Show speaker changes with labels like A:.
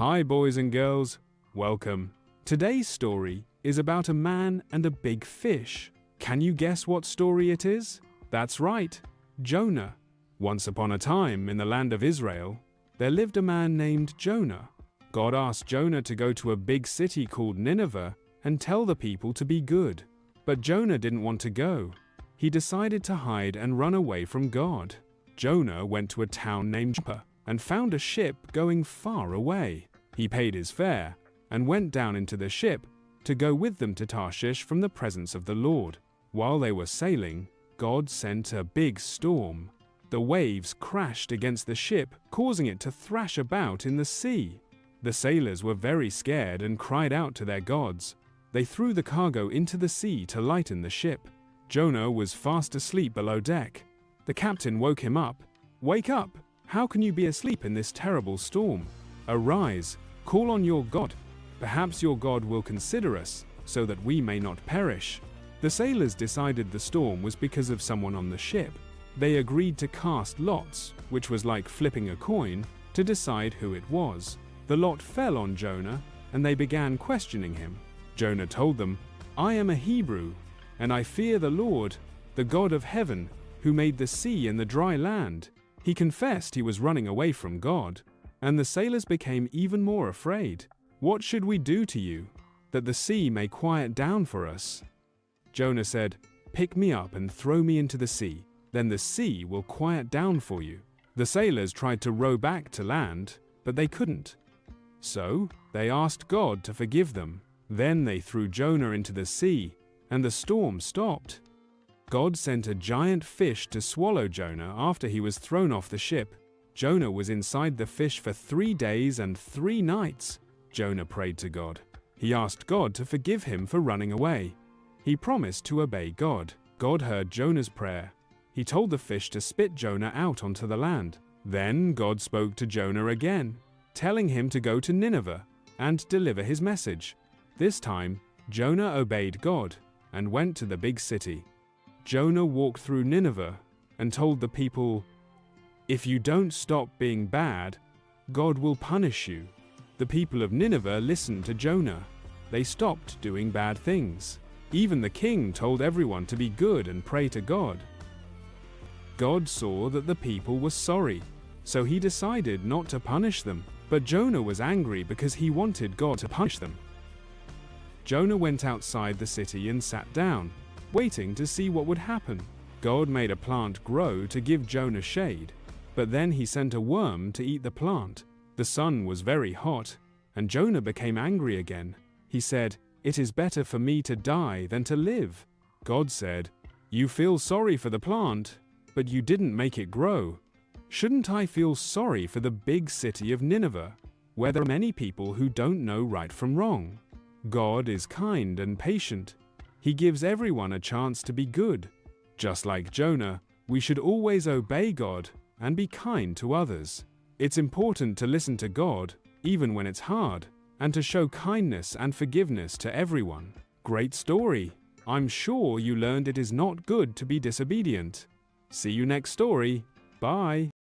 A: Hi boys and girls, welcome. Today's story is about a man and a big fish. Can you guess what story it is? That's right, Jonah. Once upon a time in the land of Israel, there lived a man named Jonah. God asked Jonah to go to a big city called Nineveh and tell the people to be good. But Jonah didn't want to go. He decided to hide and run away from God. Jonah went to a town named Joppa and found a ship going far away. He paid his fare and went down into the ship to go with them to Tarshish from the presence of the Lord. While they were sailing, God sent a big storm. The waves crashed against the ship, causing it to thrash about in the sea. The sailors were very scared and cried out to their gods. They threw the cargo into the sea to lighten the ship. Jonah was fast asleep below deck. The captain woke him up. "Wake up! How can you be asleep in this terrible storm? Arise, call on your God. Perhaps your God will consider us, so that we may not perish." The sailors decided the storm was because of someone on the ship. They agreed to cast lots, which was like flipping a coin, to decide who it was. The lot fell on Jonah, and they began questioning him. Jonah told them, "I am a Hebrew, and I fear the Lord, the God of heaven, who made the sea and the dry land." He confessed he was running away from God, and the sailors became even more afraid. "What should we do to you, that the sea may quiet down for us?" Jonah said, "Pick me up and throw me into the sea, then the sea will quiet down for you." The sailors tried to row back to land, but they couldn't. So they asked God to forgive them. Then they threw Jonah into the sea, and the storm stopped. God sent a giant fish to swallow Jonah after he was thrown off the ship. Jonah was inside the fish for 3 days and 3 nights. Jonah prayed to God. He asked God to forgive him for running away. He promised to obey God. God heard Jonah's prayer. He told the fish to spit Jonah out onto the land. Then God spoke to Jonah again, telling him to go to Nineveh and deliver his message. This time, Jonah obeyed God and went to the big city. Jonah walked through Nineveh and told the people, "If you don't stop being bad, God will punish you." The people of Nineveh listened to Jonah. They stopped doing bad things. Even the king told everyone to be good and pray to God. God saw that the people were sorry, so he decided not to punish them. But Jonah was angry because he wanted God to punish them. Jonah went outside the city and sat down, waiting to see what would happen. God made a plant grow to give Jonah shade, but then he sent a worm to eat the plant. The sun was very hot, and Jonah became angry again. He said, "It is better for me to die than to live." God said, "You feel sorry for the plant, but you didn't make it grow. Shouldn't I feel sorry for the big city of Nineveh, where there are many people who don't know right from wrong?" God is kind and patient. He gives everyone a chance to be good. Just like Jonah, we should always obey God and be kind to others. It's important to listen to God, even when it's hard, and to show kindness and forgiveness to everyone. Great story! I'm sure you learned it is not good to be disobedient. See you next story. Bye!